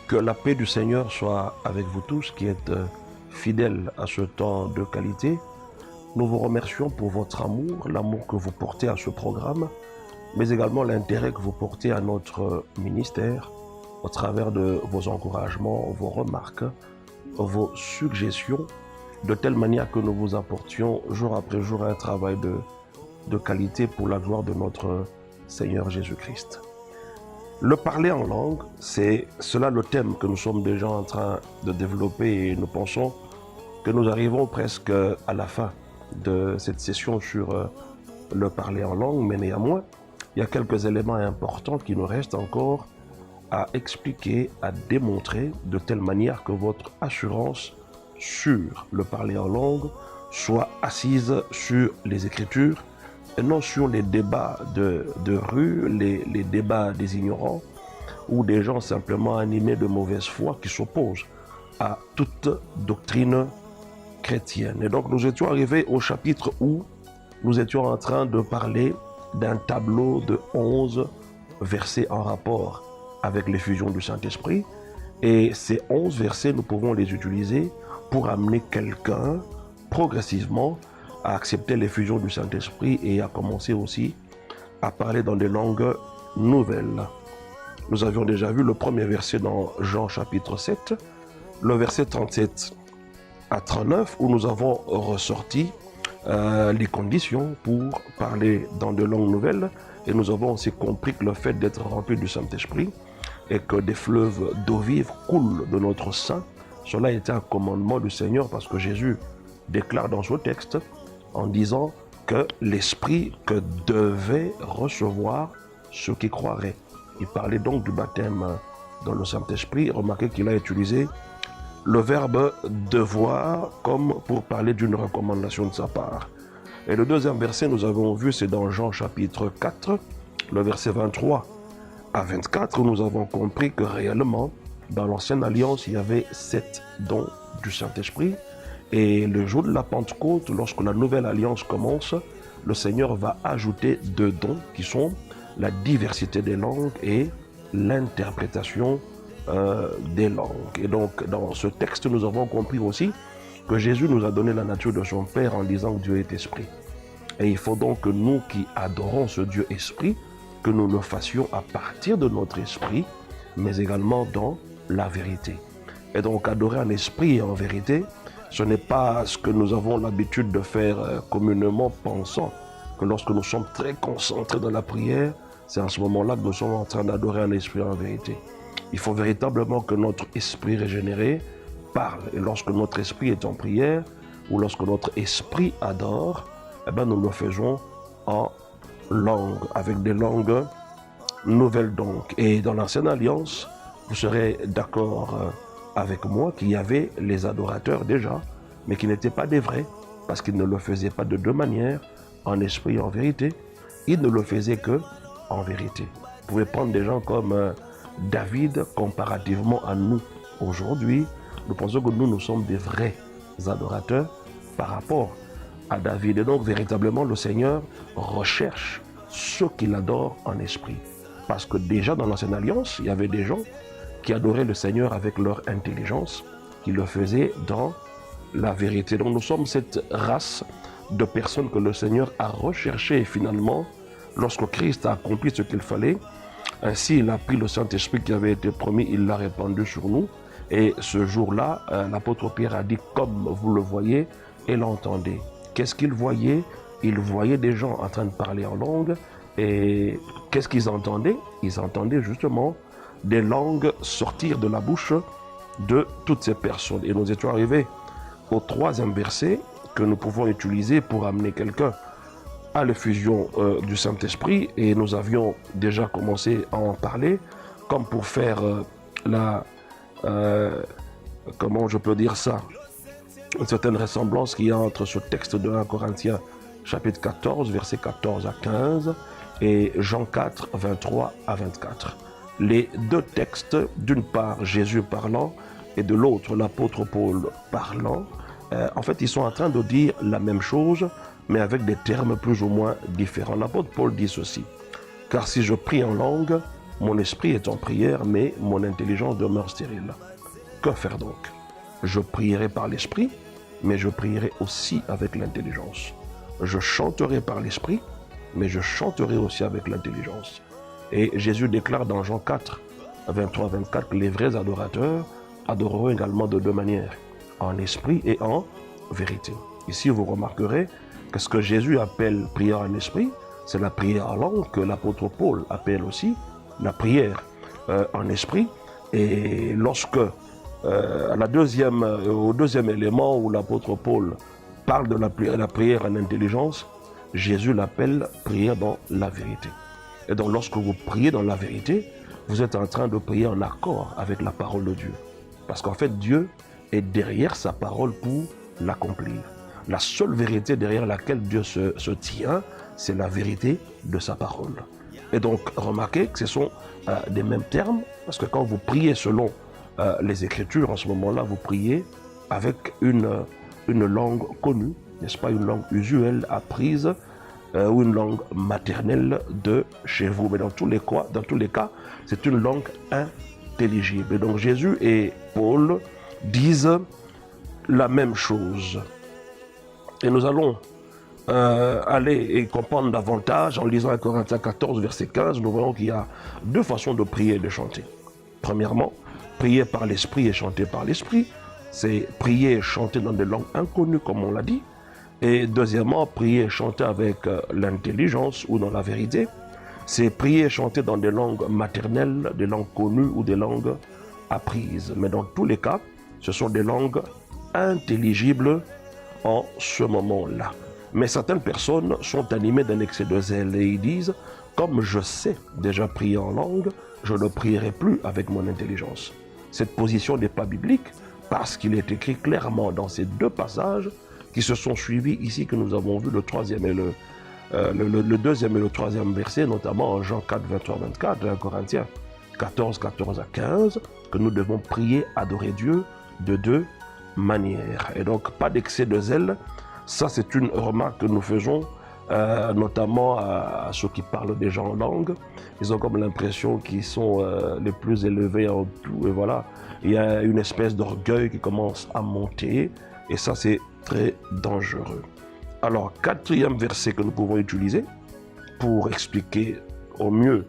Que la paix du Seigneur soit avec vous tous qui êtes fidèles à ce temps de qualité. Nous vous remercions pour votre amour, l'amour que vous portez à ce programme, mais également l'intérêt que vous portez à notre ministère au travers de vos encouragements, vos remarques, vos suggestions, de telle manière que nous vous apportions jour après jour un travail de qualité pour la gloire de notre Seigneur Jésus-Christ. Le parler en langue, c'est cela le thème que nous sommes déjà en train de développer et nous pensons que nous arrivons presque à la fin de cette session sur le parler en langue, mais néanmoins, il y a quelques éléments importants qui nous restent encore à expliquer, à démontrer de telle manière que votre assurance sur le parler en langue soit assise sur les Écritures et non sur les débats de rue, les débats des ignorants ou des gens simplement animés de mauvaise foi qui s'opposent à toute doctrine chrétienne. Et donc nous étions arrivés au chapitre où nous étions en train de parler d'un tableau de 11 versets en rapport avec l'effusion du Saint-Esprit. Et ces 11 versets, nous pouvons les utiliser pour amener quelqu'un progressivement à accepter l'effusion du Saint-Esprit et à commencer aussi à parler dans des langues nouvelles. Nous avions déjà vu le premier verset dans Jean chapitre 7, le verset 37 à 39, où nous avons ressorti les conditions pour parler dans des langues nouvelles. Et nous avons aussi compris que le fait d'être rempli du Saint-Esprit et que des fleuves d'eau vive coulent de notre sein, cela était un commandement du Seigneur parce que Jésus déclare dans ce texte en disant que l'Esprit que devaient recevoir ceux qui croiraient. Il parlait donc du baptême dans le Saint-Esprit. Remarquez qu'il a utilisé le verbe devoir comme pour parler d'une recommandation de sa part. Et le deuxième verset, nous avons vu, c'est dans Jean chapitre 4, le verset 23 à 24, où nous avons compris que réellement, dans l'ancienne alliance, il y avait 7 dons du Saint-Esprit. Et le jour de la Pentecôte, lorsque la nouvelle alliance commence, le Seigneur va ajouter 2 dons qui sont la diversité des langues et l'interprétation des langues. Et donc, dans ce texte, nous avons compris aussi que Jésus nous a donné la nature de son Père en disant que Dieu est esprit. Et il faut donc que nous qui adorons ce Dieu esprit, que nous le fassions à partir de notre esprit, mais également dans la vérité. Et donc, adorer en esprit et en vérité, ce n'est pas ce que nous avons l'habitude de faire communément, pensant que lorsque nous sommes très concentrés dans la prière, c'est à ce moment-là que nous sommes en train d'adorer en esprit et en vérité. Il faut véritablement que notre esprit régénéré parle. Et lorsque notre esprit est en prière, ou lorsque notre esprit adore, eh bien nous le faisons en langue, avec des langues nouvelles donc. Et dans l'ancienne alliance, vous serez d'accord avec moi qu'il y avait les adorateurs déjà, mais qui n'étaient pas des vrais, parce qu'ils ne le faisaient pas de deux manières, en esprit et en vérité. Ils ne le faisaient que en vérité. Vous pouvez prendre des gens comme David, comparativement à nous aujourd'hui, nous pensons que nous sommes des vrais adorateurs par rapport à David. Et donc, véritablement, le Seigneur recherche ceux qui l'adorent en esprit. Parce que déjà dans l'Ancienne Alliance, il y avait des gens qui adoraient le Seigneur avec leur intelligence, qui le faisaient dans la vérité. Donc, nous sommes cette race de personnes que le Seigneur a recherchées finalement, lorsque Christ a accompli ce qu'il fallait. Ainsi, il a pris le Saint-Esprit qui avait été promis, il l'a répandu sur nous. Et ce jour-là, l'apôtre Pierre a dit, comme vous le voyez et l'entendez. Qu'est-ce qu'il voyait? Il voyait des gens en train de parler en langue. Et qu'est-ce qu'ils entendaient? Ils entendaient justement des langues sortir de la bouche de toutes ces personnes. Et nous étions arrivés au troisième verset que nous pouvons utiliser pour amener quelqu'un à l'effusion du Saint-Esprit. Et nous avions déjà commencé à en parler, comme pour faire comment je peux dire ça, une certaine ressemblance qu'il y a entre ce texte de 1 Corinthiens chapitre 14, versets 14 à 15 et Jean 4, 23 à 24. Les deux textes, d'une part Jésus parlant et de l'autre l'apôtre Paul parlant, en fait ils sont en train de dire la même chose mais avec des termes plus ou moins différents. L'apôtre Paul dit ceci: car si je prie en langue, Mon esprit est en prière, mais mon intelligence demeure stérile. Que faire donc? Je prierai par l'esprit, mais je prierai aussi avec l'intelligence. Je chanterai par l'esprit, mais je chanterai aussi avec l'intelligence. Et Jésus déclare dans Jean 4, 23-24 que les vrais adorateurs adoreront également de deux manières, en esprit et en vérité. Ici, vous remarquerez que ce que Jésus appelle prière en esprit, c'est la prière en langue que l'apôtre Paul appelle aussi la prière en esprit. Et lorsque, au deuxième élément où l'apôtre Paul parle de la prière en intelligence, Jésus l'appelle prière dans la vérité. Et donc lorsque vous priez dans la vérité, vous êtes en train de prier en accord avec la parole de Dieu. Parce qu'en fait, Dieu est derrière sa parole pour l'accomplir. La seule vérité derrière laquelle Dieu se tient, c'est la vérité de sa parole. Et donc, remarquez que ce sont des mêmes termes, parce que quand vous priez selon les Écritures, en ce moment-là, vous priez avec une langue connue, n'est-ce pas, une langue usuelle, apprise, ou une langue maternelle de chez vous. Mais dans tous les cas, c'est une langue intelligible. Et donc Jésus et Paul disent la même chose. Et nous allons aller et comprendre davantage en lisant 1 Corinthiens 14, verset 15. Nous voyons qu'il y a deux façons de prier et de chanter. Premièrement, prier par l'esprit et chanter par l'esprit. C'est prier et chanter dans des langues inconnues, comme on l'a dit. Et deuxièmement, prier et chanter avec l'intelligence ou dans la vérité. C'est prier et chanter dans des langues maternelles, des langues connues ou des langues apprises. Mais dans tous les cas, ce sont des langues intelligibles en ce moment-là. Mais certaines personnes sont animées d'un excès de zèle et ils disent, comme je sais déjà prier en langue, je ne prierai plus avec mon intelligence. Cette position n'est pas biblique parce qu'il est écrit clairement dans ces deux passages qui se sont suivis ici, que nous avons vu le deuxième et le troisième verset, notamment en Jean 4, 23-24, 1 Corinthiens 14, 14 à 15, que nous devons prier, adorer Dieu de deux manières. Et donc, pas d'excès de zèle. Ça, c'est une remarque que nous faisons, notamment à ceux qui parlent déjà en langue. Ils ont comme l'impression qu'ils sont les plus élevés en tout. Et voilà, il y a une espèce d'orgueil qui commence à monter. Et ça, c'est très dangereux. Alors, quatrième verset que nous pouvons utiliser pour expliquer au mieux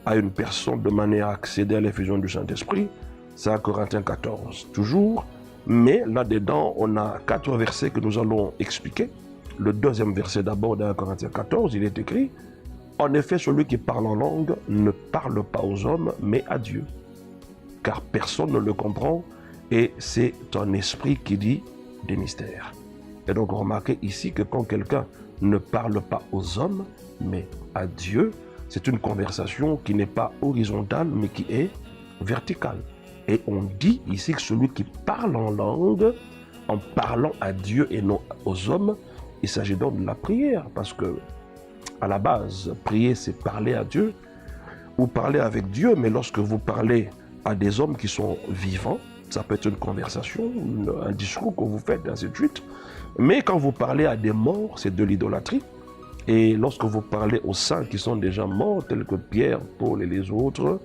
à une personne de manière à accéder à l'effusion du Saint-Esprit, c'est 1 Corinthiens 14, toujours. Mais là-dedans, on a 4 versets que nous allons expliquer. Le deuxième verset d'abord de 1 Corinthiens 14, il est écrit « En effet, celui qui parle en langue ne parle pas aux hommes, mais à Dieu. Car personne ne le comprend, et c'est un esprit qui dit des mystères. » Et donc, remarquez ici que quand quelqu'un ne parle pas aux hommes, mais à Dieu, c'est une conversation qui n'est pas horizontale, mais qui est verticale. Et on dit ici que celui qui parle en langue, en parlant à Dieu et non aux hommes, il s'agit donc de la prière. Parce que, à la base, prier, c'est parler à Dieu ou parler avec Dieu. Mais lorsque vous parlez à des hommes qui sont vivants, ça peut être une conversation, un discours que vous faites, ainsi de suite. Mais quand vous parlez à des morts, c'est de l'idolâtrie. Et lorsque vous parlez aux saints qui sont déjà morts, tels que Pierre, Paul et les autres,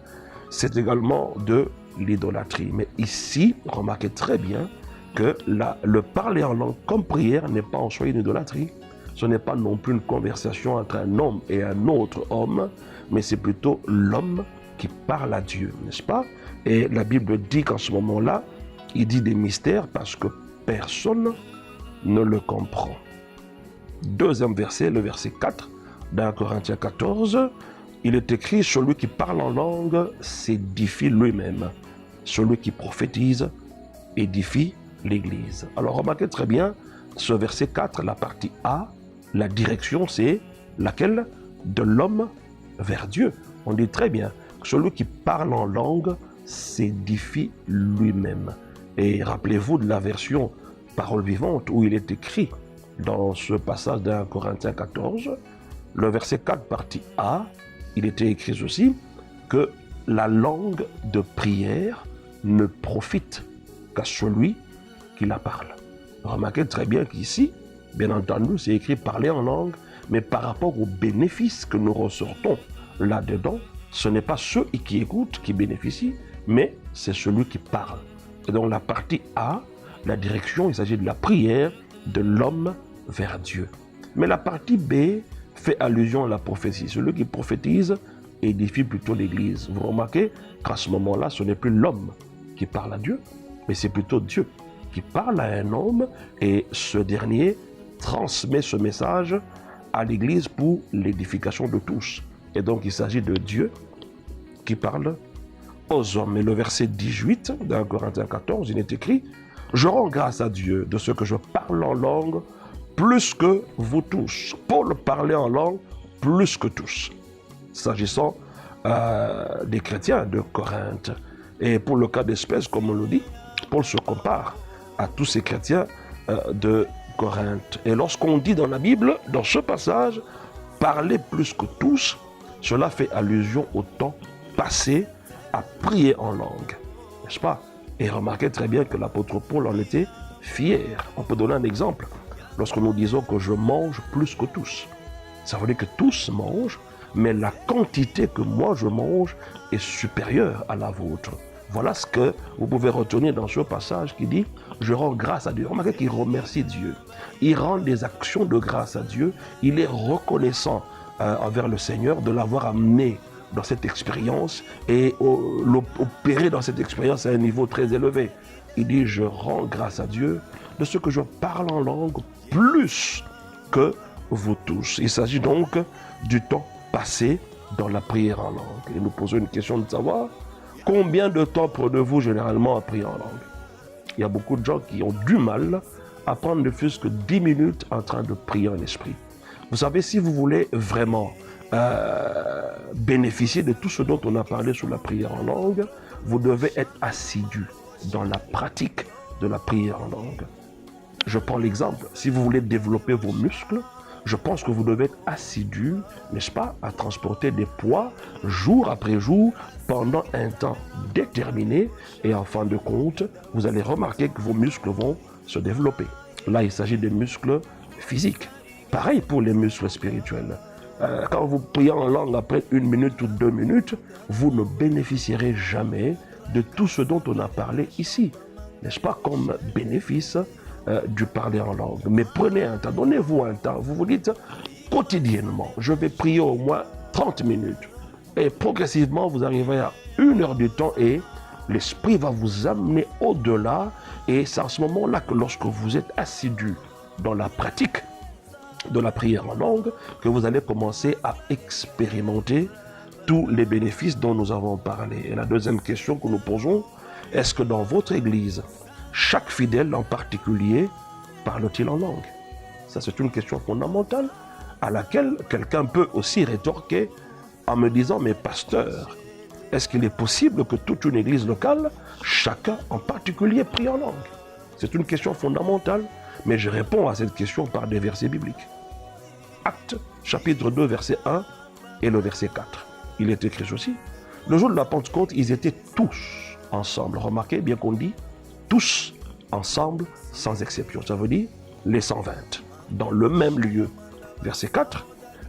c'est également de l'idolâtrie. Mais ici, remarquez très bien que le parler en langue comme prière n'est pas en soi une idolâtrie. Ce n'est pas non plus une conversation entre un homme et un autre homme, mais c'est plutôt l'homme qui parle à Dieu, n'est-ce pas? Et la Bible dit qu'en ce moment-là, il dit des mystères parce que personne ne le comprend. Deuxième verset, le verset 4 d'A Corinthiens 14, il est écrit « Celui qui parle en langue s'édifie lui-même. Celui qui prophétise édifie l'Église. » Alors remarquez très bien, ce verset 4, la partie A, la direction c'est laquelle? De l'homme vers Dieu. On dit très bien, celui qui parle en langue s'édifie lui-même. Et rappelez-vous de la version Parole vivante où il est écrit dans ce passage d'A Corinthiens 14, le verset 4, partie A, il était écrit aussi que la langue de prière ne profite qu'à celui qui la parle. Remarquez très bien qu'ici, bien entendu, c'est écrit parler en langue, mais par rapport aux bénéfices que nous ressortons là-dedans, ce n'est pas ceux qui écoutent qui bénéficient, mais c'est celui qui parle. Et donc la partie A, la direction, il s'agit de la prière de l'homme vers Dieu. Mais la partie B fait allusion à la prophétie. Celui qui prophétise édifie plutôt l'Église. Vous remarquez qu'à ce moment-là, ce n'est plus l'homme qui parle à Dieu, mais c'est plutôt Dieu qui parle à un homme et ce dernier transmet ce message à l'Église pour l'édification de tous. Et donc il s'agit de Dieu qui parle aux hommes. Et le verset 18 d'un Corinthiens 14, il est écrit « Je rends grâce à Dieu de ce que je parle en langue plus que vous tous. » Paul parlait en langue plus que tous, s'agissant des chrétiens de Corinthe. Et pour le cas d'espèce, comme on le dit, Paul se compare à tous ces chrétiens de Corinthe. Et lorsqu'on dit dans la Bible, dans ce passage, « parler plus que tous », cela fait allusion au temps passé à prier en langue, n'est-ce pas? Et remarquez très bien que l'apôtre Paul en était fier. On peut donner un exemple. Lorsque nous disons que je mange plus que tous, ça veut dire que tous mangent, mais la quantité que moi je mange est supérieure à la vôtre. Voilà ce que vous pouvez retenir dans ce passage qui dit « Je rends grâce à Dieu ». Remarquez qu'il remercie Dieu. Il rend des actions de grâce à Dieu. Il est reconnaissant envers le Seigneur de l'avoir amené dans cette expérience et l'opérer dans cette expérience à un niveau très élevé. Il dit « Je rends grâce à Dieu de ce que je parle en langue plus que vous tous ». Il s'agit donc du temps passé dans la prière en langue. Et nous posons une question de savoir combien de temps prenez-vous généralement à prier en langue? Il y a beaucoup de gens qui ont du mal à prendre ne fût-ce que 10 minutes en train de prier en esprit. Vous savez, si vous voulez vraiment bénéficier de tout ce dont on a parlé sur la prière en langue, vous devez être assidu dans la pratique de la prière en langue. Je prends l'exemple, si vous voulez développer vos muscles, je pense que vous devez être assidu, n'est-ce pas, à transporter des poids jour après jour pendant un temps déterminé et en fin de compte, vous allez remarquer que vos muscles vont se développer. Là, il s'agit des muscles physiques. Pareil pour les muscles spirituels. Quand vous priez en langue après 1 minute ou 2 minutes, vous ne bénéficierez jamais de tout ce dont on a parlé ici. N'est-ce pas, comme bénéfice du parler en langue. Mais prenez un temps, donnez-vous un temps. Vous vous dites quotidiennement, je vais prier au moins 30 minutes. Et progressivement, vous arrivez à 1 heure du temps et l'Esprit va vous amener au-delà. Et c'est à ce moment-là que lorsque vous êtes assidu dans la pratique de la prière en langue, que vous allez commencer à expérimenter tous les bénéfices dont nous avons parlé. Et la deuxième question que nous posons, est-ce que dans votre église, chaque fidèle en particulier parle-t-il en langue? Ça, c'est une question fondamentale à laquelle quelqu'un peut aussi rétorquer en me disant, mais pasteur, est-ce qu'il est possible que toute une église locale, chacun en particulier prie en langue? C'est une question fondamentale, mais je réponds à cette question par des versets bibliques. Actes, chapitre 2, verset 1 et le verset 4. Il est écrit ceci. Le jour de la Pentecôte, ils étaient tous ensemble. Remarquez bien qu'on dit tous ensemble, sans exception. Ça veut dire les 120, dans le même lieu. Verset 4.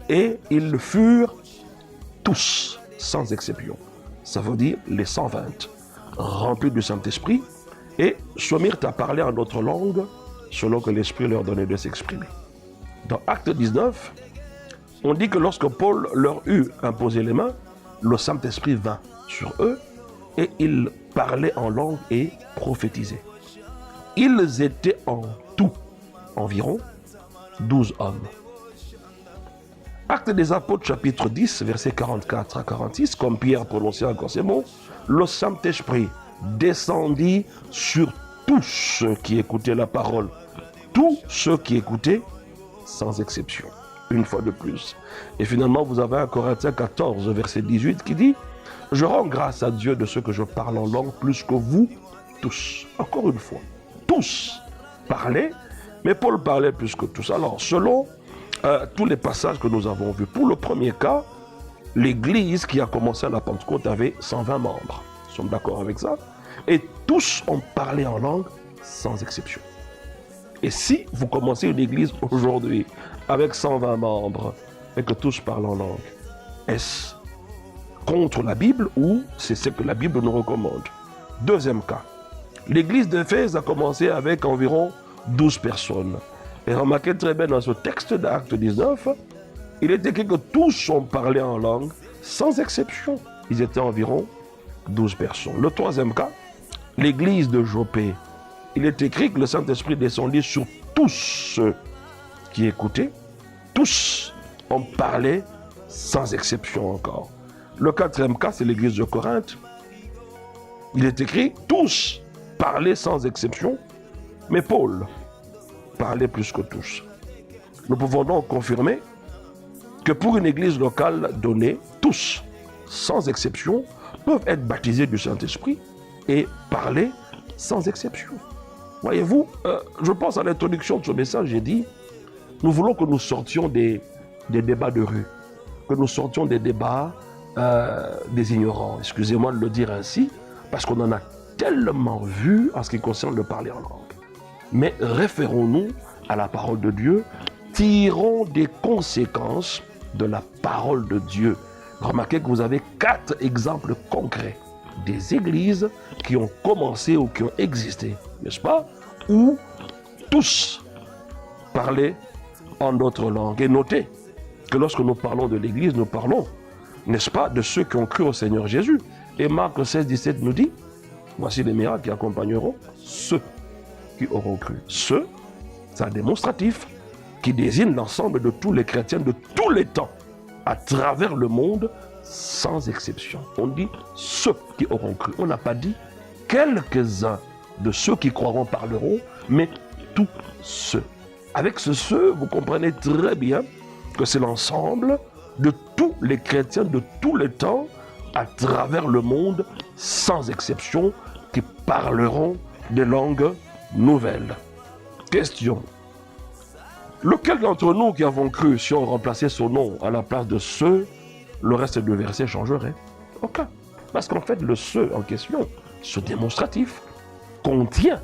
Et ils furent tous, sans exception. Ça veut dire les 120, remplis du Saint-Esprit, et se mirent à parler en d'autres langues, selon que l'Esprit leur donnait de s'exprimer. Dans Acte 19, on dit que lorsque Paul leur eut imposé les mains, le Saint-Esprit vint sur eux, et ils parlaient en langue et prophétisaient. Ils étaient en tout environ 12 hommes. Actes des Apôtres, chapitre 10, versets 44 à 46, comme Pierre prononçait encore ces mots, le Saint-Esprit descendit sur tous ceux qui écoutaient la parole. Tous ceux qui écoutaient, sans exception. Une fois de plus. Et finalement, vous avez un Corinthiens 14, verset 18, qui dit « Je rends grâce à Dieu de ce que je parle en langue plus que vous tous. » Encore une fois, tous parlaient, mais Paul parlait plus que tous. Alors, selon tous les passages que nous avons vus, pour le premier cas, l'église qui a commencé à la Pentecôte avait 120 membres. Nous sommes d'accord avec ça? Et tous ont parlé en langue sans exception. Et si vous commencez une église aujourd'hui avec 120 membres et que tous parlent en langue, est-ce contre la Bible ou c'est ce que la Bible nous recommande. Deuxième cas, l'église d'Éphèse a commencé avec environ 12 personnes. Et remarquez très bien dans ce texte d'Acte 19, il est écrit que tous ont parlé en langue, sans exception. Ils étaient environ 12 personnes. Le troisième cas, l'église de Jopé, il est écrit que le Saint-Esprit descendit sur tous ceux qui écoutaient. Tous ont parlé sans exception encore. Le quatrième cas, c'est l'église de Corinthe. Il est écrit, tous parlaient sans exception, mais Paul parlait plus que tous. Nous pouvons donc confirmer que pour une église locale donnée, tous, sans exception, peuvent être baptisés du Saint-Esprit et parler sans exception. Voyez-vous, je pense à l'introduction de ce message, j'ai dit, nous voulons que nous sortions des débats de rue, que nous sortions des débats des ignorants, excusez-moi de le dire ainsi, parce qu'on en a tellement vu en ce qui concerne le parler en langue. Mais référons-nous à la parole de Dieu, tirons des conséquences de la parole de Dieu. Remarquez que vous avez 4 exemples concrets des églises qui ont commencé ou qui ont existé, n'est-ce pas? Où tous parlaient en d'autres langues. Et notez que lorsque nous parlons de l'église, nous parlons, n'est-ce pas, de ceux qui ont cru au Seigneur Jésus. Et Marc 16, 17 nous dit, voici les miracles qui accompagneront ceux qui auront cru. Ceux, c'est un démonstratif qui désigne l'ensemble de tous les chrétiens de tous les temps, à travers le monde, sans exception. On dit ceux qui auront cru. On n'a pas dit quelques-uns de ceux qui croiront parleront, mais tous ceux. Avec ce ceux, vous comprenez très bien que c'est l'ensemble de tous les chrétiens de tous les temps, à travers le monde, sans exception, qui parleront des langues nouvelles. Question. Lequel d'entre nous qui avons cru, si on remplaçait son nom à la place de ceux, le reste du verset changerait? Aucun. Parce qu'en fait, le ceux en question, ce démonstratif, contient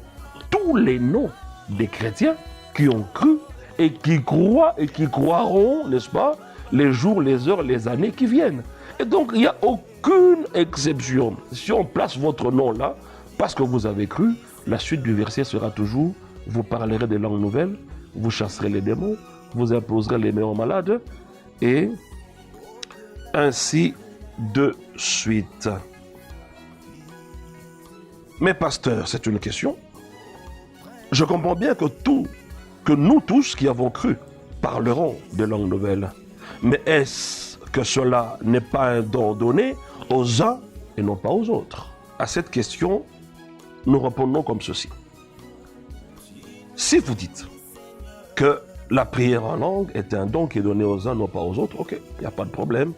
tous les noms des chrétiens qui ont cru et qui croient et qui croiront, n'est-ce pas, les jours, les heures, les années qui viennent. Et donc, il n'y a aucune exception. Si on place votre nom là, parce que vous avez cru, la suite du verset sera toujours, vous parlerez des langues nouvelles, vous chasserez les démons, vous imposerez les mains aux malades, et ainsi de suite. Mais pasteur, c'est une question. Je comprends bien que nous tous qui avons cru parlerons des langues nouvelles. Mais est-ce que cela n'est pas un don donné aux uns et non pas aux autres? À cette question, nous répondons comme ceci. Si vous dites que la prière en langue est un don qui est donné aux uns, non pas aux autres, ok, il n'y a pas de problème.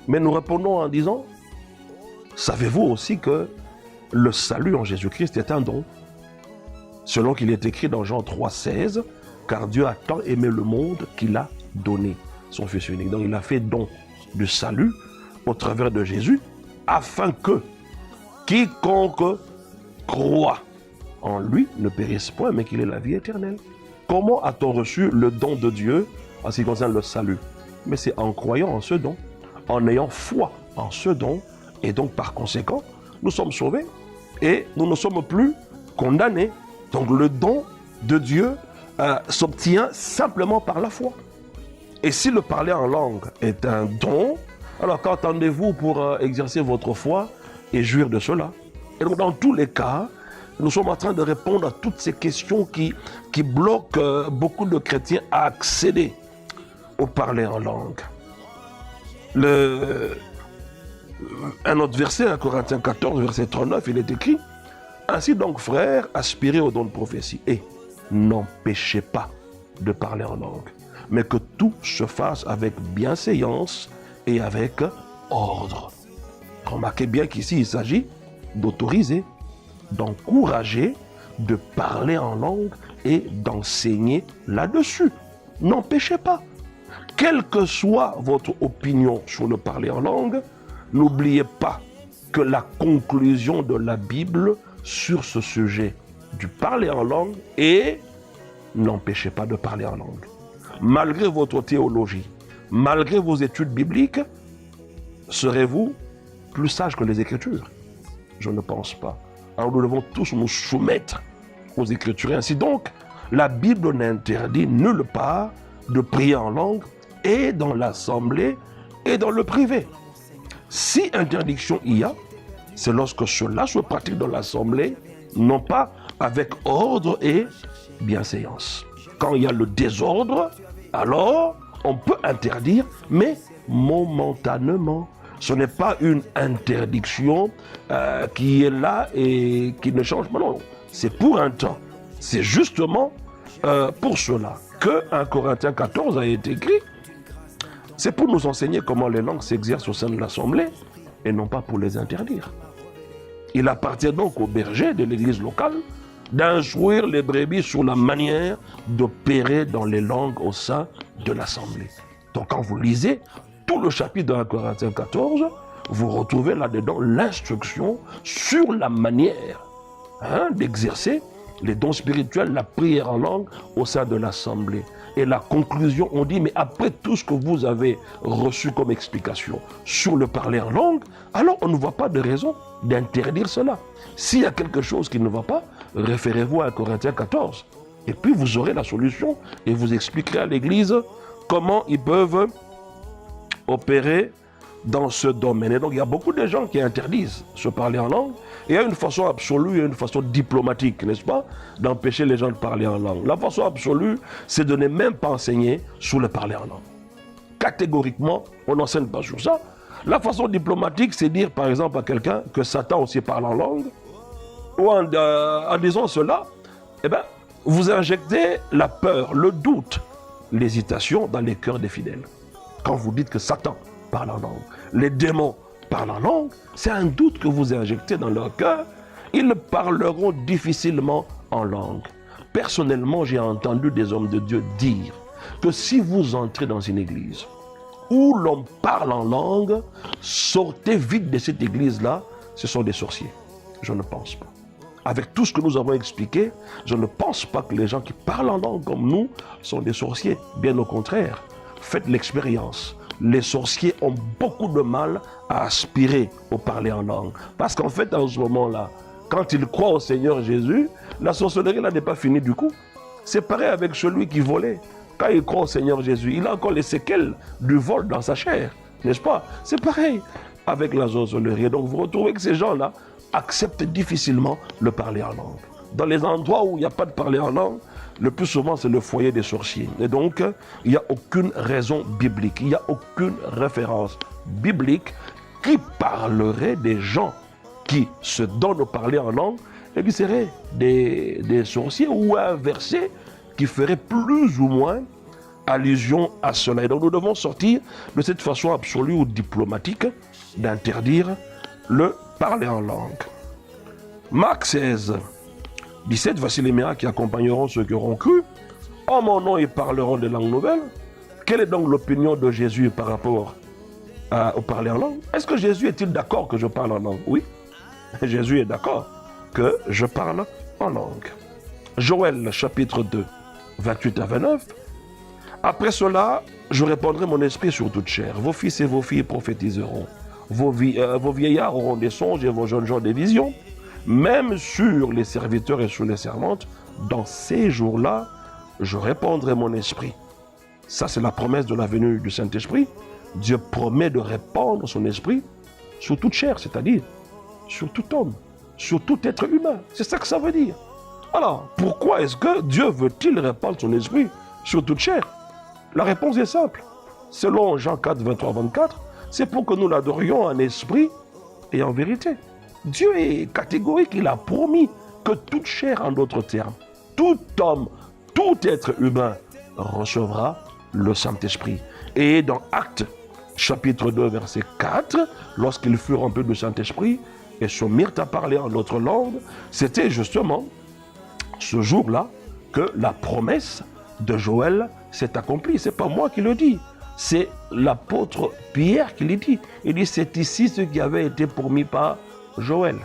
Mais nous répondons en disant, savez-vous aussi que le salut en Jésus-Christ est un don? Selon qu'il est écrit dans Jean 3,16, car Dieu a tant aimé le monde qu'il a donné son Fils unique. Donc il a fait don du salut au travers de Jésus, afin que quiconque croit en lui ne périsse point, mais qu'il ait la vie éternelle. Comment a-t-on reçu le don de Dieu en ce qui concerne le salut? Mais c'est en croyant en ce don, en ayant foi en ce don, et donc par conséquent, nous sommes sauvés et nous ne sommes plus condamnés. Donc le don de Dieu s'obtient simplement par la foi. Et si le parler en langue est un don, alors qu'entendez-vous pour exercer votre foi et jouir de cela? Et donc dans tous les cas, nous sommes en train de répondre à toutes ces questions qui bloquent beaucoup de chrétiens à accéder au parler en langue. Un autre verset, 1 Corinthiens 14, verset 39, il est écrit, « Ainsi donc, frères, aspirez au don de prophétie et n'empêchez pas de parler en langue, mais que tout se fasse avec bienséance et avec ordre. » Remarquez bien qu'ici, il s'agit d'autoriser, d'encourager, de parler en langue et d'enseigner là-dessus. N'empêchez pas. Quelle que soit votre opinion sur le parler en langue, n'oubliez pas que la conclusion de la Bible sur ce sujet du parler en langue est n'empêchez pas de parler en langue. Malgré votre théologie, malgré vos études bibliques, serez-vous plus sage que les Écritures? Je ne pense pas. Alors nous devons tous nous soumettre aux Écritures. Ainsi donc, la Bible n'interdit nulle part de prier en langue et dans l'assemblée et dans le privé. Si interdiction il y a, c'est lorsque cela se pratique dans l'assemblée, non pas avec ordre et bienséance. Quand il y a le désordre, alors on peut interdire, mais momentanément. Ce n'est pas une interdiction qui est là et qui ne change pas. Non, c'est pour un temps. C'est justement pour cela que 1 Corinthiens 14 a été écrit. C'est pour nous enseigner comment les langues s'exercent au sein de l'assemblée et non pas pour les interdire. Il appartient donc aux bergers de l'église locale d'instruire les brebis sur la manière d'opérer dans les langues au sein de l'assemblée. Donc quand vous lisez tout le chapitre de 1 Corinthiens 14, vous retrouvez là-dedans l'instruction sur la manière d'exercer les dons spirituels, la prière en langue au sein de l'assemblée. Et la conclusion, on dit, mais après tout ce que vous avez reçu comme explication sur le parler en langue, alors on ne voit pas de raison d'interdire cela. S'il y a quelque chose qui ne va pas, référez-vous à 1 Corinthiens 14. Et puis vous aurez la solution et vous expliquerez à l'Église comment ils peuvent opérer dans ce domaine. Et donc il y a beaucoup de gens qui interdisent se parler en langue. Et il y a une façon absolue et une façon diplomatique, n'est-ce pas, d'empêcher les gens de parler en langue. La façon absolue, c'est de ne même pas enseigner sur le parler en langue. Catégoriquement, on n'enseigne pas sur ça. La façon diplomatique, c'est dire par exemple à quelqu'un que Satan aussi parle en langue. Ou en disant cela, eh bien, vous injectez la peur, le doute, l'hésitation dans les cœurs des fidèles. Quand vous dites que Satan parle en langue, les démons parlent en langue, c'est un doute que vous injectez dans leur cœur. Ils parleront difficilement en langue. Personnellement, j'ai entendu des hommes de Dieu dire que si vous entrez dans une église où l'on parle en langue, sortez vite de cette église-là, ce sont des sorciers. Je ne pense pas. Avec tout ce que nous avons expliqué, je ne pense pas que les gens qui parlent en langue comme nous sont des sorciers. Bien au contraire, faites l'expérience. Les sorciers ont beaucoup de mal à aspirer au parler en langue. Parce qu'en fait, en ce moment-là, quand ils croient au Seigneur Jésus, la sorcellerie là n'est pas finie du coup. C'est pareil avec celui qui volait. Quand il croit au Seigneur Jésus, il a encore les séquelles du vol dans sa chair. N'est-ce pas? C'est pareil avec la sorcellerie. Donc vous retrouvez que ces gens-là acceptent difficilement le parler en langue. Dans les endroits où il n'y a pas de parler en langue, le plus souvent, c'est le foyer des sorciers. Et donc, il n'y a aucune raison biblique, il n'y a aucune référence biblique qui parlerait des gens qui se donnent au parler en langue et qui seraient des sorciers, ou un verset qui ferait plus ou moins allusion à cela. Et donc, nous devons sortir de cette façon absolue ou diplomatique d'interdire le parler en langue. Marc 16. 17, voici les miracles qui accompagneront ceux qui auront cru. En mon nom, ils parleront des langues nouvelles. Quelle est donc l'opinion de Jésus par rapport au parler en langue? Est-ce que Jésus est-il d'accord que je parle en langue? Oui, Jésus est d'accord que je parle en langue. Joël, chapitre 2, 28 à 29. Après cela, je répandrai mon esprit sur toute chair. Vos fils et vos filles prophétiseront. Vos vieillards auront des songes et vos jeunes gens des visions. Même sur les serviteurs et sur les servantes, dans ces jours-là, je répandrai mon esprit. Ça, c'est la promesse de la venue du Saint-Esprit. Dieu promet de répandre son esprit sur toute chair, c'est-à-dire sur tout homme, sur tout être humain. C'est ça que ça veut dire. Alors, pourquoi est-ce que Dieu veut-il répandre son esprit sur toute chair? La réponse est simple. Selon Jean 4, 23, 24, c'est pour que nous l'adorions en esprit et en vérité. Dieu est catégorique, il a promis que toute chair, en d'autres termes, tout homme, tout être humain recevra le Saint-Esprit. Et dans Actes, chapitre 2, verset 4, lorsqu'ils furent remplis du Saint-Esprit et se mirent à parler en notre langue, c'était justement ce jour-là que la promesse de Joël s'est accomplie. Ce n'est pas moi qui le dis, c'est l'apôtre Pierre qui le dit. Il dit, c'est ici ce qui avait été promis par Joël,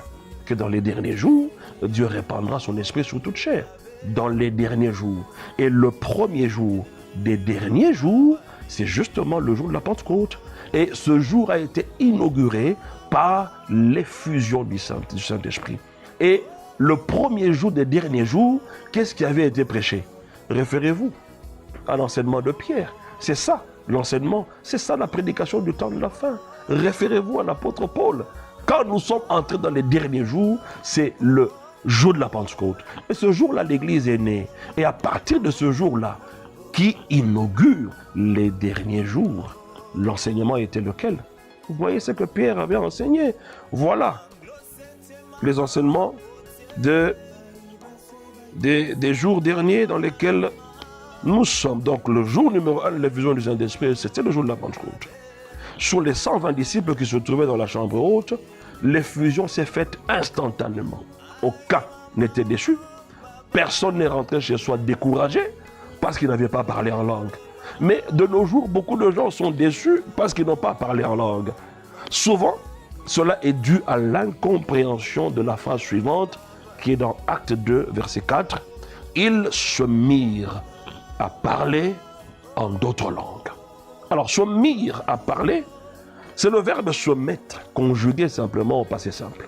que dans les derniers jours, Dieu répandra son esprit sur toute chair. Dans les derniers jours. Et le premier jour des derniers jours, c'est justement le jour de la Pentecôte. Et ce jour a été inauguré par l'effusion du Saint-Esprit. Et le premier jour des derniers jours, qu'est-ce qui avait été prêché? Référez-vous à l'enseignement de Pierre. C'est ça, l'enseignement. C'est ça, la prédication du temps de la fin. Référez-vous à l'apôtre Paul. Quand nous sommes entrés dans les derniers jours, c'est le jour de la Pentecôte. Et ce jour-là, l'Église est née. Et à partir de ce jour-là, qui inaugure les derniers jours, l'enseignement était lequel? Vous voyez ce que Pierre avait enseigné. Voilà les enseignements des jours derniers dans lesquels nous sommes. Donc le jour numéro 1 de l'effusion du Saint-Esprit, c'était le jour de la Pentecôte. Sur les 120 disciples qui se trouvaient dans la chambre haute, l'effusion s'est faite instantanément. Aucun n'était déçu. Personne n'est rentré chez soi découragé parce qu'il n'avait pas parlé en langue. Mais de nos jours, beaucoup de gens sont déçus parce qu'ils n'ont pas parlé en langue. Souvent, cela est dû à l'incompréhension de la phrase suivante qui est dans Acte 2, verset 4. Ils se mirent à parler en d'autres langues. Alors, se mirent à parler, c'est le verbe se mettre, conjugué simplement au passé simple.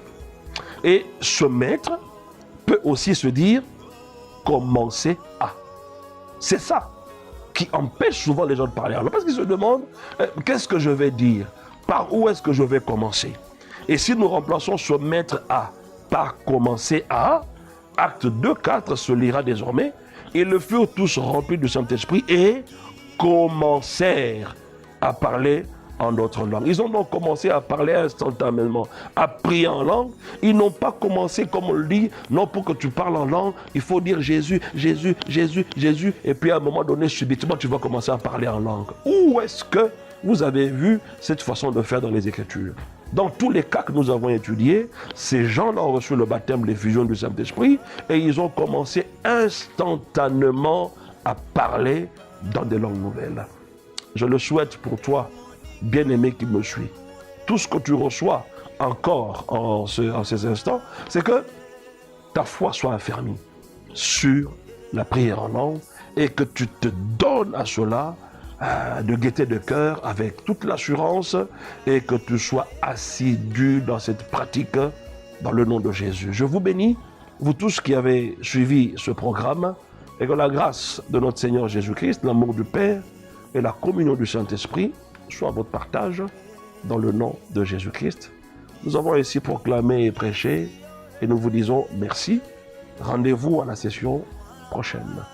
Et se mettre peut aussi se dire commencer à. C'est ça qui empêche souvent les gens de parler en langue. Parce qu'ils se demandent, qu'est-ce que je vais dire? Par où est-ce que je vais commencer? Et si nous remplaçons se mettre à par commencer à, Acte 2, 4 se lira désormais. Ils le furent tous remplis du Saint-Esprit et commencèrent à parler en d'autres langues. Ils ont donc commencé à parler instantanément, à prier en langue. Ils n'ont pas commencé, comme on le dit, non, pour que tu parles en langue, il faut dire Jésus, Jésus, Jésus, Jésus, et puis à un moment donné, subitement, tu vas commencer à parler en langue. Où est-ce que vous avez vu cette façon de faire dans les Écritures? Dans tous les cas que nous avons étudiés, ces gens ont reçu le baptême, l'effusion du Saint-Esprit, et ils ont commencé instantanément à parler dans des langues nouvelles. Je le souhaite pour toi, bien-aimé qui me suis. Tout ce que tu reçois encore en ces instants, c'est que ta foi soit affermie sur la prière en langue et que tu te donnes à cela de gaieté de cœur avec toute l'assurance et que tu sois assidu dans cette pratique dans le nom de Jésus. Je vous bénis, vous tous qui avez suivi ce programme, et que la grâce de notre Seigneur Jésus-Christ, l'amour du Père et la communion du Saint-Esprit soit votre partage dans le nom de Jésus-Christ. Nous avons ici proclamé et prêché et nous vous disons merci. Rendez-vous à la session prochaine.